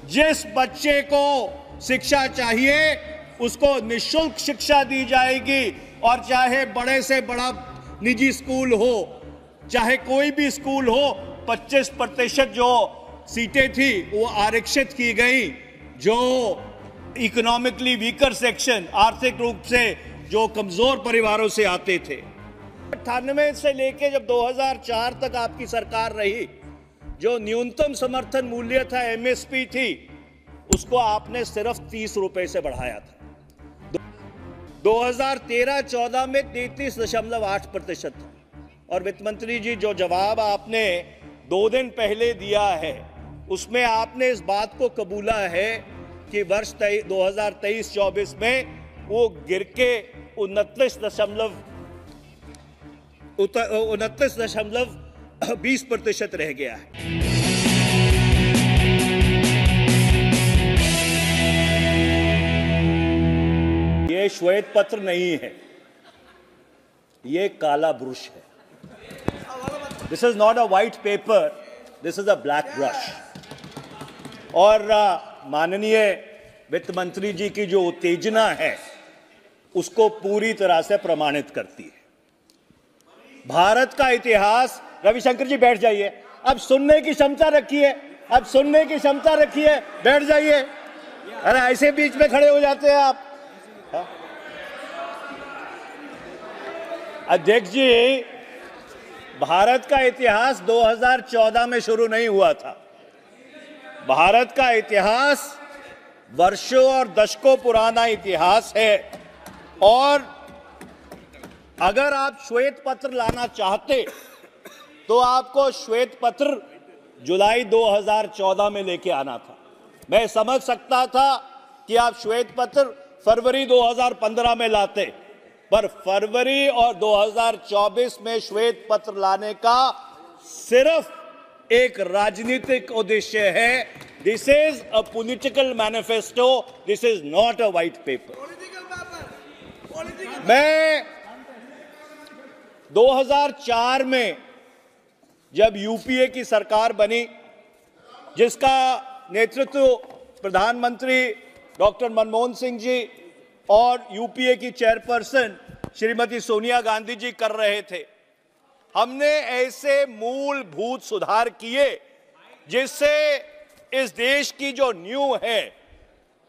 जिस बच्चे को शिक्षा चाहिए उसको निःशुल्क शिक्षा दी जाएगी, और चाहे बड़े से बड़ा निजी स्कूल हो, चाहे कोई भी स्कूल हो, 25% जो सीटें थी वो आरक्षित की गई। जो इकोनॉमिकली वीकर सेक्शन, आर्थिक रूप से जो कमजोर परिवारों से आते थे। 98 से लेके जब 2004 तक आपकी सरकार रही, जो न्यूनतम समर्थन मूल्य था, एमएसपी थी, उसको आपने सिर्फ 30 रुपए से बढ़ाया था। 2013-14 में 33.8% था। और वित्त मंत्री जी, जो जवाब आपने 2 दिन पहले दिया है उसमें आपने इस बात को कबूला है कि वर्ष 2023-24 में वो गिर के 29.20% रह गया है। ये श्वेत पत्र नहीं है, ये काला ब्रश है। This is not a white paper, this is a black brush. और माननीय वित्त मंत्री जी की जो उत्तेजना है उसको पूरी तरह से प्रमाणित करती है। भारत का इतिहास, रविशंकर जी बैठ जाइए, अब सुनने की क्षमता रखिए, अब सुनने की क्षमता रखिए, बैठ जाइए। अरे ऐसे बीच में खड़े हो जाते हैं आप। अध्यक्ष जी, भारत का इतिहास 2014 में शुरू नहीं हुआ था। भारत का इतिहास वर्षों और दशकों पुराना इतिहास है। और अगर आप श्वेत पत्र लाना चाहते तो आपको श्वेत पत्र जुलाई 2014 में लेके आना था। मैं समझ सकता था कि आप श्वेत पत्र फरवरी 2015 में लाते, पर फरवरी और 2024 में श्वेत पत्र लाने का सिर्फ एक राजनीतिक उद्देश्य है। This is a political manifesto, this is not a white paper. मैं 2004 में जब यूपीए की सरकार बनी, जिसका नेतृत्व प्रधानमंत्री डॉक्टर मनमोहन सिंह जी और यूपीए की चेयरपर्सन श्रीमती सोनिया गांधी जी कर रहे थे, हमने ऐसे मूलभूत सुधार किए जिससे इस देश की जो नींव है,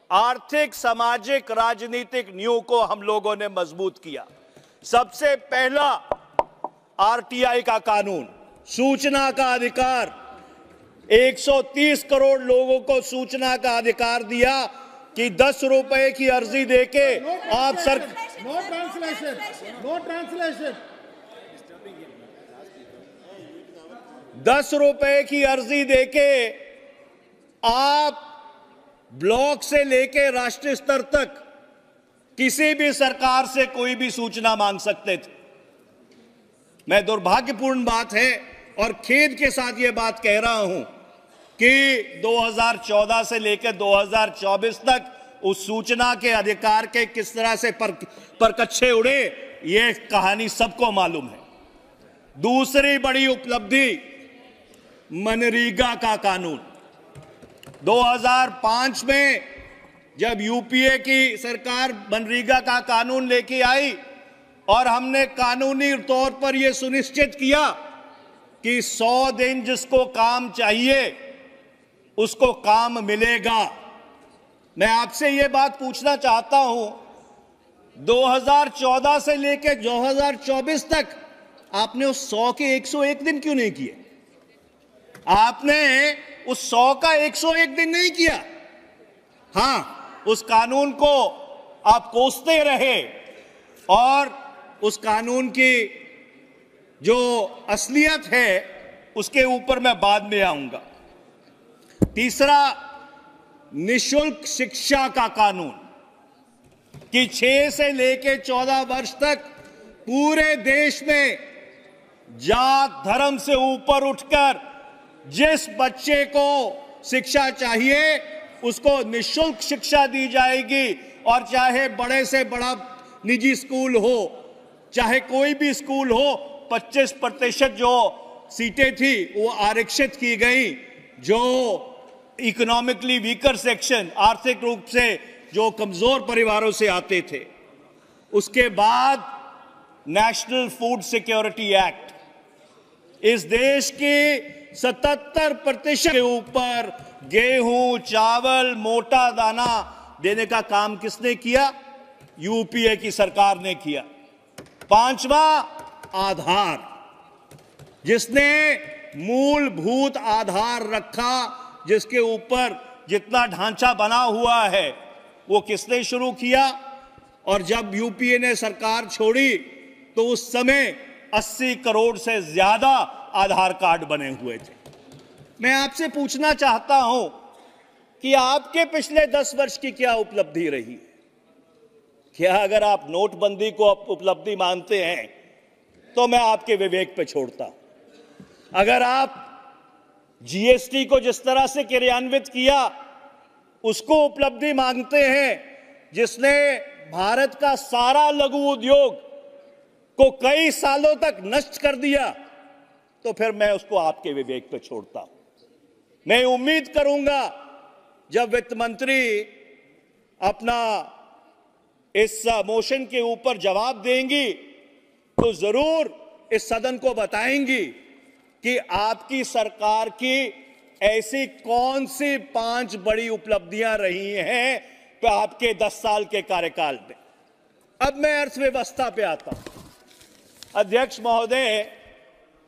आर्थिक, सामाजिक, राजनीतिक नींव को हम लोगों ने मजबूत किया। सबसे पहला आरटीआई का कानून, सूचना का अधिकार, 130 करोड़ लोगों को सूचना का अधिकार दिया कि 10 रुपए की अर्जी देके आप नो ट्रांसलेशन 10 रुपए की अर्जी देके आप ब्लॉक से लेके राष्ट्रीय स्तर तक किसी भी सरकार से कोई भी सूचना मांग सकते थे। मैं दुर्भाग्यपूर्ण बात है और खेद के साथ यह बात कह रहा हूं कि 2014 से लेकर 2024 तक उस सूचना के अधिकार के किस तरह से परकच्छे उड़े, यह कहानी सबको मालूम है। दूसरी बड़ी उपलब्धि, मनरेगा का कानून। 2005 में जब यूपीए की सरकार मनरेगा का कानून लेके आई और हमने कानूनी तौर पर यह सुनिश्चित किया कि 100 दिन जिसको काम चाहिए उसको काम मिलेगा। मैं आपसे यह बात पूछना चाहता हूं, 2014 से लेकर 2024 तक आपने उस 100 के 101 दिन क्यों नहीं किए? आपने उस 100 का 101 दिन नहीं किया। हां, उस कानून को आप कोसते रहे और उस कानून की जो असलियत है उसके ऊपर मैं बाद में आऊंगा। तीसरा, निःशुल्क शिक्षा का कानून कि 6 से लेकर 14 वर्ष तक पूरे देश में जात धर्म से ऊपर उठकर जिस बच्चे को शिक्षा चाहिए उसको निःशुल्क शिक्षा दी जाएगी, और चाहे बड़े से बड़ा निजी स्कूल हो, चाहे कोई भी स्कूल हो, 25% जो सीटें थी वो आरक्षित की गई। जो इकोनॉमिकली वीकर सेक्शन, आर्थिक रूप से जो कमजोर परिवारों से आते थे। उसके बाद नेशनल फूड सिक्योरिटी एक्ट, इस देश के 77% के ऊपर गेहूं, चावल, मोटा दाना देने का काम किसने किया? यूपीए की सरकार ने किया। पांचवा, आधार, जिसने मूलभूत आधार रखा, जिसके ऊपर जितना ढांचा बना हुआ है वो किसने शुरू किया? और जब यूपीए ने सरकार छोड़ी तो उस समय 80 करोड़ से ज्यादा आधार कार्ड बने हुए थे। मैं आपसे पूछना चाहता हूं कि आपके पिछले 10 वर्ष की क्या उपलब्धि रही? क्या अगर आप नोटबंदी को उपलब्धि मानते हैं तो मैं आपके विवेक पे छोड़ता हूं। अगर आप जीएसटी को जिस तरह से क्रियान्वित किया उसको उपलब्धि मांगते हैं, जिसने भारत का सारा लघु उद्योग को कई सालों तक नष्ट कर दिया, तो फिर मैं उसको आपके विवेक पे छोड़ता हूं। मैं उम्मीद करूंगा जब वित्त मंत्री अपना इस मोशन के ऊपर जवाब देंगी तो जरूर इस सदन को बताएंगी कि आपकी सरकार की ऐसी कौन सी 5 बड़ी उपलब्धियां रही हैं आपके 10 साल के कार्यकाल में। अब मैं अर्थव्यवस्था पे आता हूं। अध्यक्ष महोदय,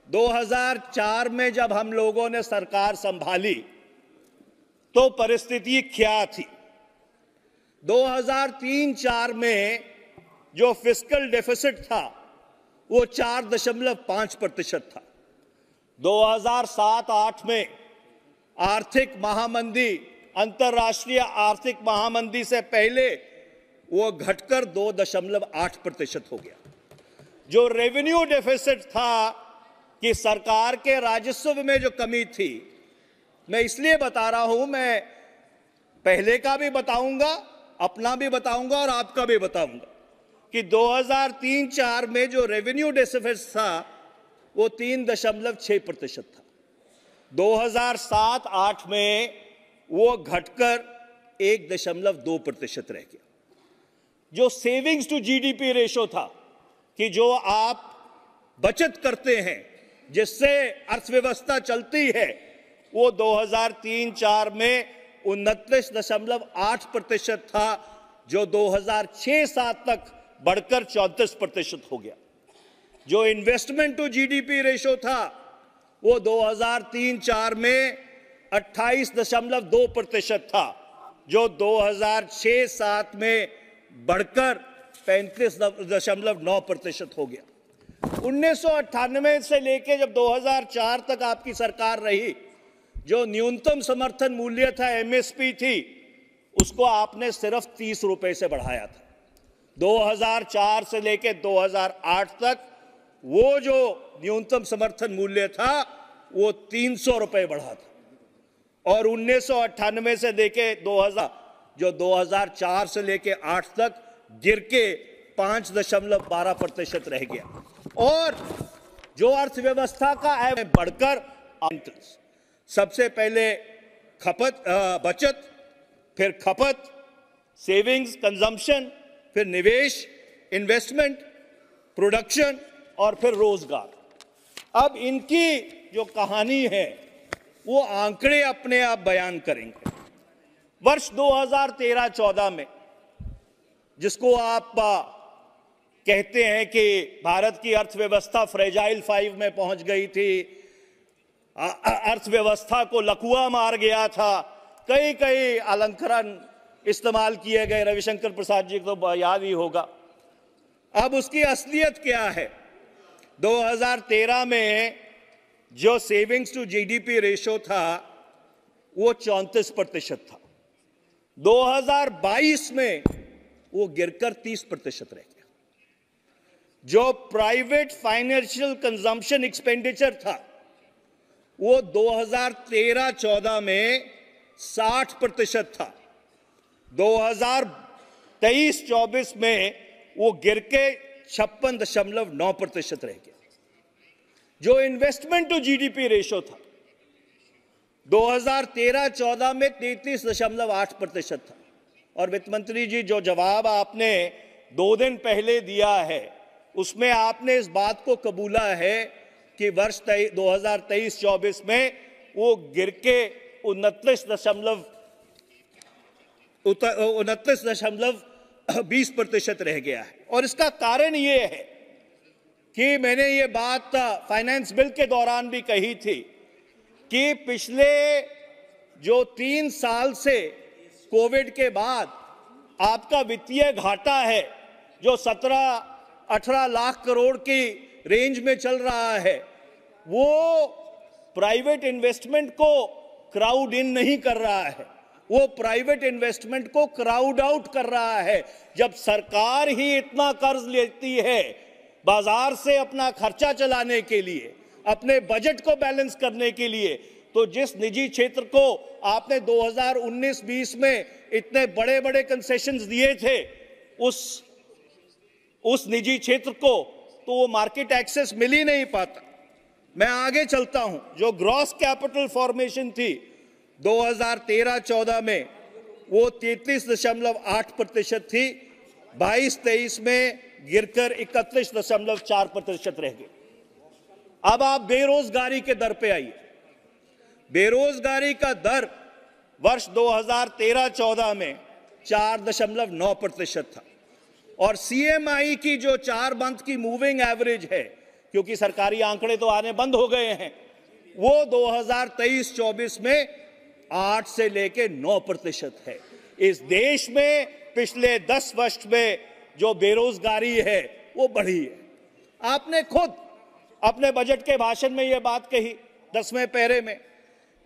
2004 में जब हम लोगों ने सरकार संभाली तो परिस्थिति क्या थी? 2003-04 में जो फिस्कल डेफिसिट था वो 4.5% था। 2007-08 में आर्थिक महामंदी, अंतर्राष्ट्रीय आर्थिक महामंदी से पहले वो घटकर 2.8% हो गया। जो रेवेन्यू डेफिसिट था कि सरकार के राजस्व में जो कमी थी, मैं इसलिए बता रहा हूं, मैं पहले का भी बताऊंगा, अपना भी बताऊंगा और आपका भी बताऊंगा कि 2003-04 में जो रेवेन्यू डेफिसिट था वो 3.6% था। 2007-08 में वो घटकर 1.2% रह गया। जो सेविंग्स टू जीडीपी रेशो था कि जो आप बचत करते हैं जिससे अर्थव्यवस्था चलती है, वो 2003-04 में 29.8% था, जो 2006-07 तक बढ़कर 34% हो गया। जो इन्वेस्टमेंट टू जीडीपी रेशो था वो 2003-04 में 28.2% था, जो 2006-07 में बढ़कर 35.9% हो गया। 1998 से लेके जब 2004 तक आपकी सरकार रही, जो न्यूनतम समर्थन मूल्य था, एमएसपी थी, उसको आपने सिर्फ 30 रुपए से बढ़ाया था। 2004 से लेके 2008 तक वो जो न्यूनतम समर्थन मूल्य था वो 300 रुपए बढ़ा था, और 1998 से लेके 2000, जो 2004 से लेके 8 तक गिर के 5.12% रह गया। और जो अर्थव्यवस्था का है बढ़कर सबसे पहले बचत, फिर खपत, सेविंग्स, कंजम्पशन, फिर निवेश, इन्वेस्टमेंट, प्रोडक्शन और फिर रोजगार। अब इनकी जो कहानी है वो आंकड़े अपने आप बयान करेंगे। वर्ष 2013-14 में, जिसको आप कहते हैं कि भारत की अर्थव्यवस्था फ्रेजाइल 5 में पहुंच गई थी, अर्थव्यवस्था को लकवा मार गया था, कई अलंकरण इस्तेमाल किए गए, रविशंकर प्रसाद जी को तो याद ही होगा। अब उसकी असलियत क्या है? 2013 में जो सेविंग्स टू जीडीपी रेशो था वो 34% था। 2022 में वो गिरकर 30% रह गया। जो प्राइवेट फाइनेंशियल कंजम्पशन एक्सपेंडिचर था वो 2013-14 में 60% था। 2023-24 में वो गिर के 56.9% रह गया। जो इन्वेस्टमेंट टू जीडीपी रेशो था 2013-14 में 33.8% था। और वित्त मंत्री जी, जो जवाब आपने 2 दिन पहले दिया है उसमें आपने इस बात को कबूला है कि वर्ष 2023-24 में वो गिर के 29.20% रह गया है। और इसका कारण ये है कि मैंने ये बात फाइनेंस बिल के दौरान भी कही थी कि पिछले जो 3 साल से कोविड के बाद आपका वित्तीय घाटा है जो 17-18 लाख करोड़ की रेंज में चल रहा है, वो प्राइवेट इन्वेस्टमेंट को क्राउड इन नहीं कर रहा है, वो प्राइवेट इन्वेस्टमेंट को क्राउड आउट कर रहा है। जब सरकार ही इतना कर्ज लेती है बाजार से अपना खर्चा चलाने के लिए, अपने बजट को बैलेंस करने के लिए, तो जिस निजी क्षेत्र को आपने 2019-20 में इतने बड़े बड़े कंसेशंस दिए थे उस निजी क्षेत्र को तो वो मार्केट एक्सेस मिल ही नहीं पाता। मैं आगे चलता हूं। जो ग्रॉस कैपिटल फॉर्मेशन थी 2013-14 में वो 33.8% थी, 22-23 में गिरकर 31.4% रह गई। अब आप बेरोजगारी के दर पे आइए। बेरोजगारी का दर वर्ष 2013-14 में 4.9% था और सीएमआई की जो 4 मंथ की मूविंग एवरेज है, क्योंकि सरकारी आंकड़े तो आने बंद हो गए हैं, वो 2023-24 में 8 से लेके 9% है। इस देश में पिछले 10 वर्ष में जो बेरोजगारी है वो बढ़ी है। आपने खुद अपने बजट के भाषण में ये बात कही 10वें पैरे में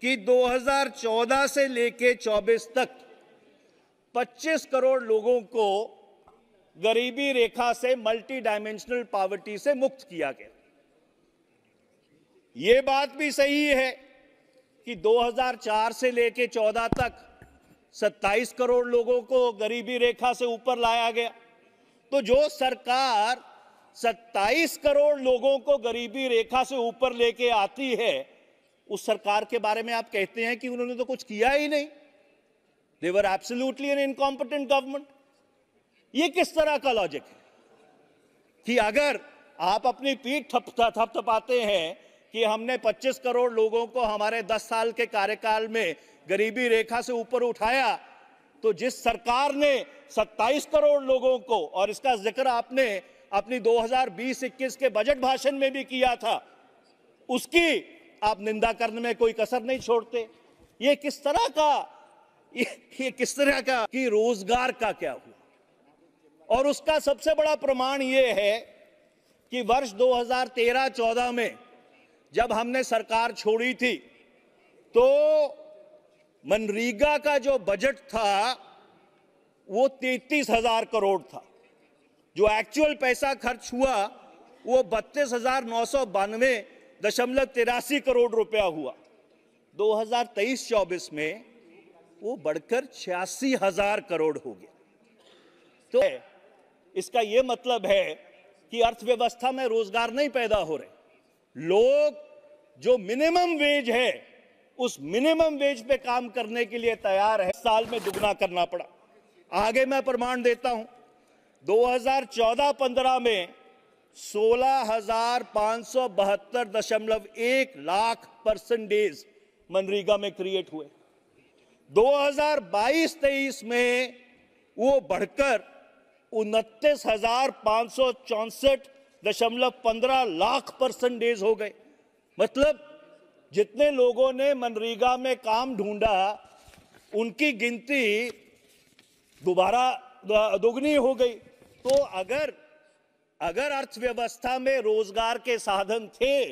कि 2014 से लेके 24 तक 25 करोड़ लोगों को गरीबी रेखा से, मल्टी डायमेंशनल पॉवर्टी से मुक्त किया गया। यह बात भी सही है कि 2004 से लेके 14 तक 27 करोड़ लोगों को गरीबी रेखा से ऊपर लाया गया। तो जो सरकार 27 करोड़ लोगों को गरीबी रेखा से ऊपर लेके आती है, उस सरकार के बारे में आप कहते हैं कि उन्होंने तो कुछ किया ही नहीं। They were absolutely an incompetent government. ये किस तरह का लॉजिक है कि अगर आप अपनी पीठ थपथपाते हैं कि हमने 25 करोड़ लोगों को हमारे 10 साल के कार्यकाल में गरीबी रेखा से ऊपर उठाया, तो जिस सरकार ने 27 करोड़ लोगों को, और इसका जिक्र आपने अपनी 2020-21 के बजट भाषण में भी किया था, उसकी आप निंदा करने में कोई कसर नहीं छोड़ते। ये किस तरह का कि रोजगार का क्या हुआ? और उसका सबसे बड़ा प्रमाण यह है कि वर्ष 2013-14 में जब हमने सरकार छोड़ी थी तो मनरेगा का जो बजट था वो 33,000 करोड़ था। जो एक्चुअल पैसा खर्च हुआ वो 32,992.83 करोड़ रुपया हुआ। 2023-24 में वो बढ़कर 86,000 करोड़ हो गया। तो इसका यह मतलब है कि अर्थव्यवस्था में रोजगार नहीं पैदा हो रहे। लोग जो मिनिमम वेज है उस मिनिमम वेज पे काम करने के लिए तैयार है। साल में दुगना करना पड़ा। आगे मैं प्रमाण देता हूं। 2014-15 में 16,572.1 लाख परसेंटेज मनरेगा में क्रिएट हुए। 2022-23 में वो बढ़कर 29,564.15 लाख परसेंटेज हो गए। मतलब जितने लोगों ने मनरेगा में काम ढूंढा उनकी गिनती दोबारा दोगुनी हो गई। तो अगर अर्थव्यवस्था में रोजगार के साधन थे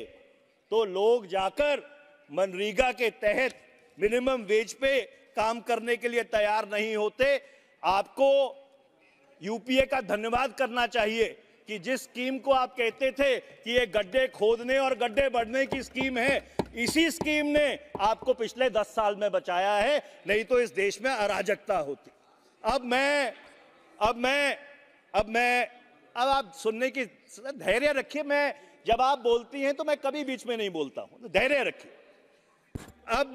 तो लोग जाकर मनरेगा के तहत मिनिमम वेज पे काम करने के लिए तैयार नहीं होते। आपको यूपीए का धन्यवाद करना चाहिए कि जिस स्कीम को आप कहते थे कि ये गड्ढे खोदने और गड्ढे बढ़ने की स्कीम है, इसी स्कीम ने आपको पिछले 10 साल में बचाया है, नहीं तो इस देश में अराजकता होती। अब आप सुनने की धैर्य रखिए। जब आप बोलती हैं तो मैं कभी बीच में नहीं बोलता हूं, तो धैर्य रखिए। अब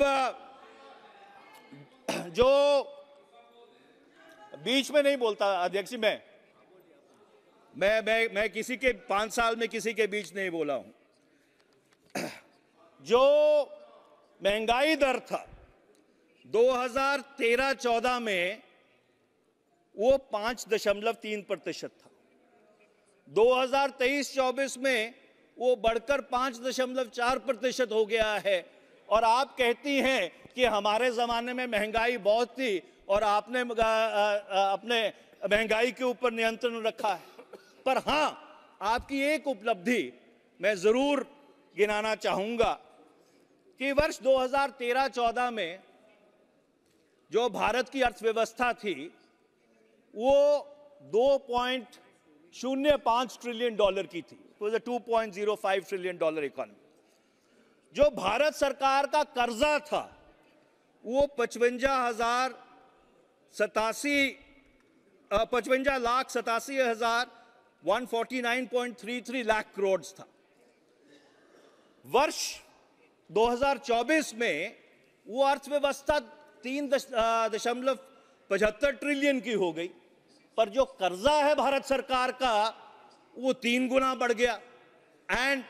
जो बीच में नहीं बोलता अध्यक्ष जी, मैं किसी के 5 साल में किसी के बीच नहीं बोला हूं। जो महंगाई दर था 2013-14 में वो 5.3% था। 2023-24 में वो बढ़कर 5.4% हो गया है। और आप कहती हैं कि हमारे जमाने में महंगाई बहुत थी और आपने अपने महंगाई के ऊपर नियंत्रण रखा है। पर हां, आपकी एक उपलब्धि मैं जरूर गिनाना चाहूंगा कि वर्ष 2013-14 में जो भारत की अर्थव्यवस्था थी वो 2.05 ट्रिलियन डॉलर की थी। It was a 2.05 trillion dollar economy. जो भारत सरकार का कर्जा था वो 55,87,149.33 लाख करोड़ था। वर्ष 2024 में वो अर्थव्यवस्था 3.75 ट्रिलियन की हो गई, पर जो कर्जा है भारत सरकार का वो 3 गुना बढ़ गया। And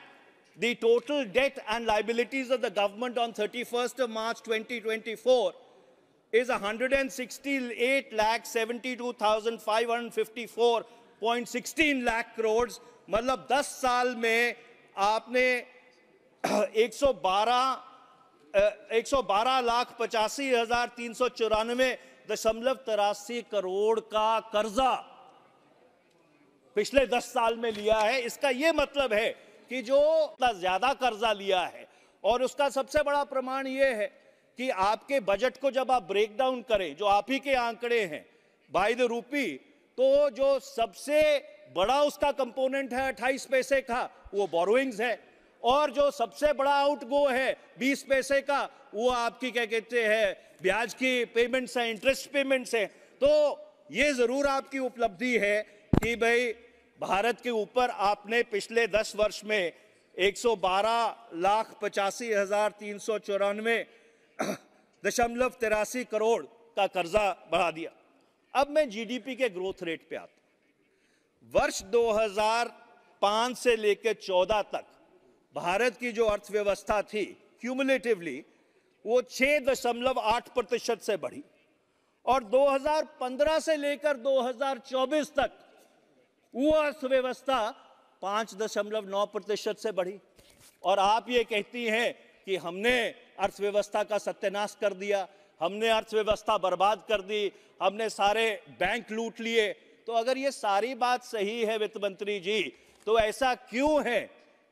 the total debt and liabilities of the government on 31st of March 2024 is 168,72,554.16 lakh crores। मतलब 10 साल में आपने 112,85,394.83 करोड़ का कर्जा पिछले 10 साल में लिया है। इसका यह मतलब है कि जो इतना ज्यादा कर्जा लिया है, और उसका सबसे बड़ा प्रमाण यह है कि आपके बजट को जब आप ब्रेक डाउन करें, जो आप ही के आंकड़े हैं बाय द रूपी, तो जो सबसे बड़ा उसका कंपोनेंट है 28 पैसे का वो बोरोइंग्स है, और जो सबसे बड़ा आउटगो है 20 पैसे का वो आपकी क्या कहते हैं ब्याज की पेमेंट्स है, इंटरेस्ट पेमेंट्स है। तो ये जरूर आपकी उपलब्धि है कि भाई भारत के ऊपर आपने पिछले 10 वर्ष में 112,85,394.83 करोड़ का कर्जा बढ़ा दिया। अब मैं जीडीपी के ग्रोथ रेट पे आता हूं। वर्ष 2005 से लेकर 14 तक भारत की जो अर्थव्यवस्था थी क्यूमुलेटिवली वो 6.8% से बढ़ी, और 2015 से लेकर 2024 तक वो अर्थव्यवस्था 5.9% से बढ़ी। और आप ये कहती हैं कि हमने अर्थव्यवस्था का सत्यानाश कर दिया, हमने अर्थव्यवस्था बर्बाद कर दी, हमने सारे बैंक लूट लिए। तो अगर ये सारी बात सही है वित्त मंत्री जी, तो ऐसा क्यों है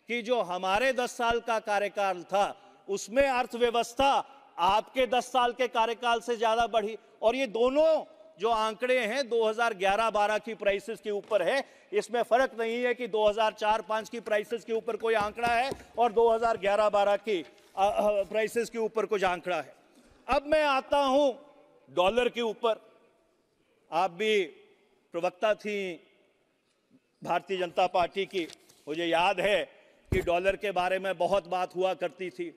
कि जो हमारे 10 साल का कार्यकाल था उसमें अर्थव्यवस्था आपके 10 साल के कार्यकाल से ज्यादा बढ़ी? और ये दोनों जो आंकड़े हैं 2011-12 की प्राइसेस के ऊपर है, इसमें फर्क नहीं है कि 2004-5 की प्राइसेस के ऊपर कोई आंकड़ा है और 2011-12 की प्राइसेस के ऊपर कुछ आंकड़ा है। अब मैं आता हूं डॉलर के ऊपर। आप भी प्रवक्ता थी भारतीय जनता पार्टी की, मुझे याद है कि डॉलर के बारे में बहुत बात हुआ करती थी।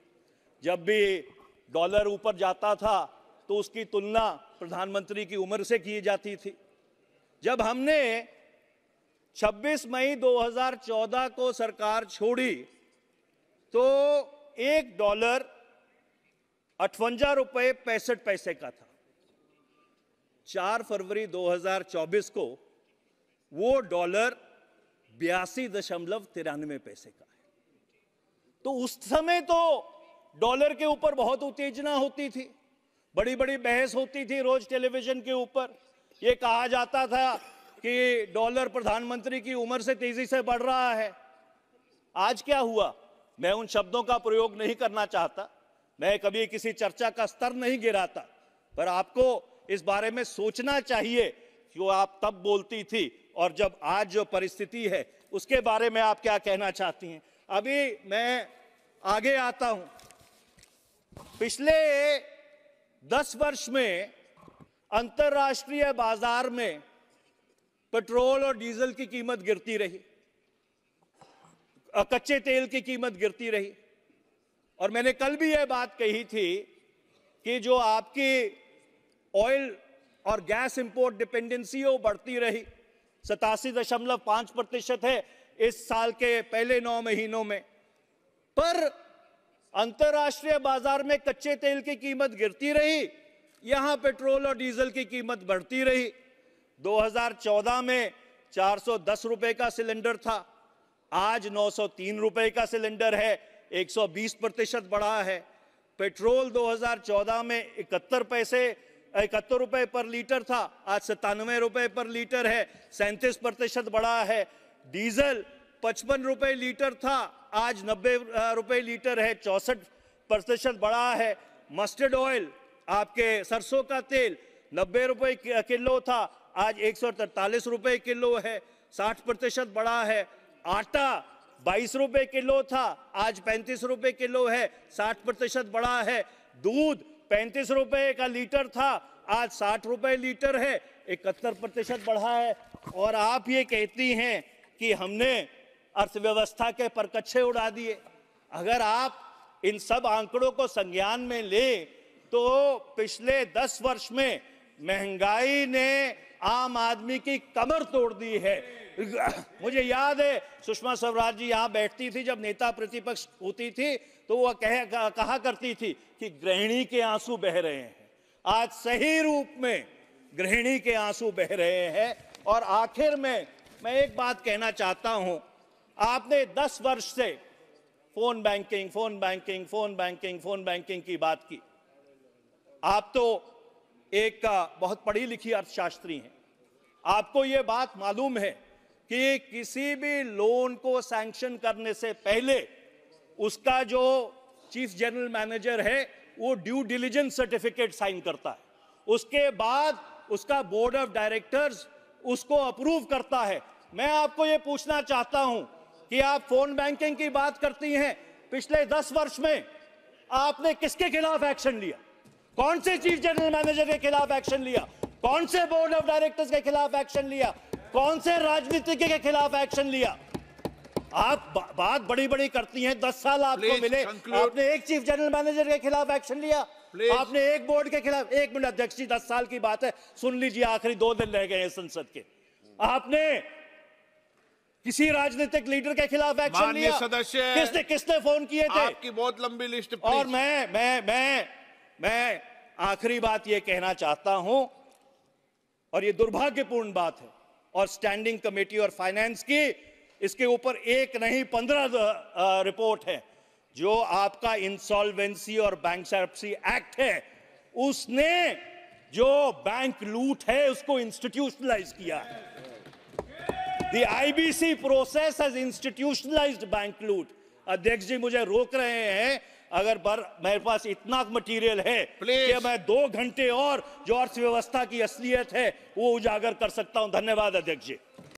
जब भी डॉलर ऊपर जाता था तो उसकी तुलना प्रधानमंत्री की उम्र से की जाती थी। जब हमने 26 मई 2014 को सरकार छोड़ी तो $1 58 रुपए 65 पैसे का था। 4 फरवरी 2024 को वो डॉलर 82.93 पैसे का है। तो उस समय तो डॉलर के ऊपर बहुत उत्तेजना होती थी, बड़ी बड़ी बहस होती थी रोज टेलीविजन के ऊपर। ये कहा जाता था कि डॉलर प्रधानमंत्री की उम्र से तेजी से बढ़ रहा है। आज क्या हुआ? मैं उन शब्दों का प्रयोग नहीं करना चाहता, मैं कभी किसी चर्चा का स्तर नहीं गिराता, पर आपको इस बारे में सोचना चाहिए कि वो आप तब बोलती थी और जब आज जो परिस्थिति है उसके बारे में आप क्या कहना चाहती हैं। अभी मैं आगे आता हूं। पिछले 10 वर्ष में अंतर्राष्ट्रीय बाजार में पेट्रोल और डीजल की कीमत गिरती रही, कच्चे तेल की कीमत गिरती रही, और मैंने कल भी यह बात कही थी कि जो आपकी ऑयल और गैस इंपोर्ट डिपेंडेंसी है वो बढ़ती रही, 87.5% है इस साल के पहले 9 महीनों में। पर अंतर्राष्ट्रीय बाजार में कच्चे तेल की कीमत गिरती रही, यहां पेट्रोल और डीजल की कीमत बढ़ती रही। 2014 में 410 रुपए का सिलेंडर था, आज 903 रुपए का सिलेंडर है, 120% बढ़ा है। पेट्रोल 2014 में 71 रुपए पर लीटर था, आज 97 रुपए पर लीटर है, 37% बढ़ा है। डीजल 55 रुपए लीटर था, आज 90 रुपए लीटर है, 64% बढ़ा है। मस्टर्ड ऑयल, आपके सरसों का तेल 90 रुपए किलो था, आज 143 रुपए किलो है, 60% बढ़ा है। आटा 22 रुपए किलो था, आज 35 रुपए किलो है, 60% बढ़ा है। दूध 35 रुपए का लीटर था, आज 60 रुपए लीटर है, 71% बढ़ा है। और आप ये कहती हैं कि हमने अर्थव्यवस्था के परकच्छे उड़ा दिए। अगर आप इन सब आंकड़ों को संज्ञान में ले तो पिछले 10 वर्ष में महंगाई ने आम आदमी की कमर तोड़ दी है। मुझे याद है सुषमा स्वराज जी यहां बैठती थी जब नेता प्रतिपक्ष होती थी, तो वह कहा करती थी कि गृहिणी के आंसू बह रहे हैं। आज सही रूप में गृहिणी के आंसू बह रहे हैं। और आखिर में मैं एक बात कहना चाहता हूं, आपने 10 वर्ष से phone banking phone banking phone banking phone banking की बात की। आप तो एक बहुत पढ़ी लिखी अर्थशास्त्री हैं, आपको यह बात मालूम है कि किसी भी लोन को सैंक्शन करने से पहले उसका जो चीफ जनरल मैनेजर है वो ड्यू डिलिजेंस सर्टिफिकेट साइन करता है, उसके बाद उसका बोर्ड ऑफ डायरेक्टर्स उसको अप्रूव करता है। मैं आपको यह पूछना चाहता हूं कि आप फोन बैंकिंग की बात करती हैं, पिछले 10 वर्ष में आपने किसके खिलाफ एक्शन लिया? कौन से चीफ जनरल मैनेजर के खिलाफ एक्शन लिया? कौन से बोर्ड ऑफ डायरेक्टर्स के खिलाफ एक्शन लिया? कौन से राजनीतिज्ञ के खिलाफ एक्शन लिया? आप बात बड़ी बड़ी करती हैं, 10 साल आपको मिले, आपने एक चीफ जनरल मैनेजर के खिलाफ एक्शन लिया? आपने एक बोर्ड के खिलाफ? 1 मिनट अध्यक्ष जी, 10 साल की बात है, सुन लीजिए, आखिरी 2 दिन रह गए हैं संसद के। आपने किसी राजनीतिक लीडर के खिलाफ एक्शन लिया? सदस्य किसने फोन किए थे? आपकी बहुत लंबी लिस्ट। और मैं आखिरी बात यह कहना चाहता हूं, और यह दुर्भाग्यपूर्ण बात है, और स्टैंडिंग कमेटी और फाइनेंस की इसके ऊपर एक नहीं 15 रिपोर्ट है। जो आपका इंसॉल्वेंसी और बैंकरप्सी एक्ट है, उसने जो बैंक लूट है उसको इंस्टीट्यूशनलाइज किया है। The IBC process has institutionalized bank लूट। अध्यक्ष जी मुझे रोक रहे हैं, अगर मेरे पास इतना मटेरियल है कि मैं 2 घंटे और जो अर्थव्यवस्था की असलियत है वो उजागर कर सकता हूं। धन्यवाद अध्यक्ष जी।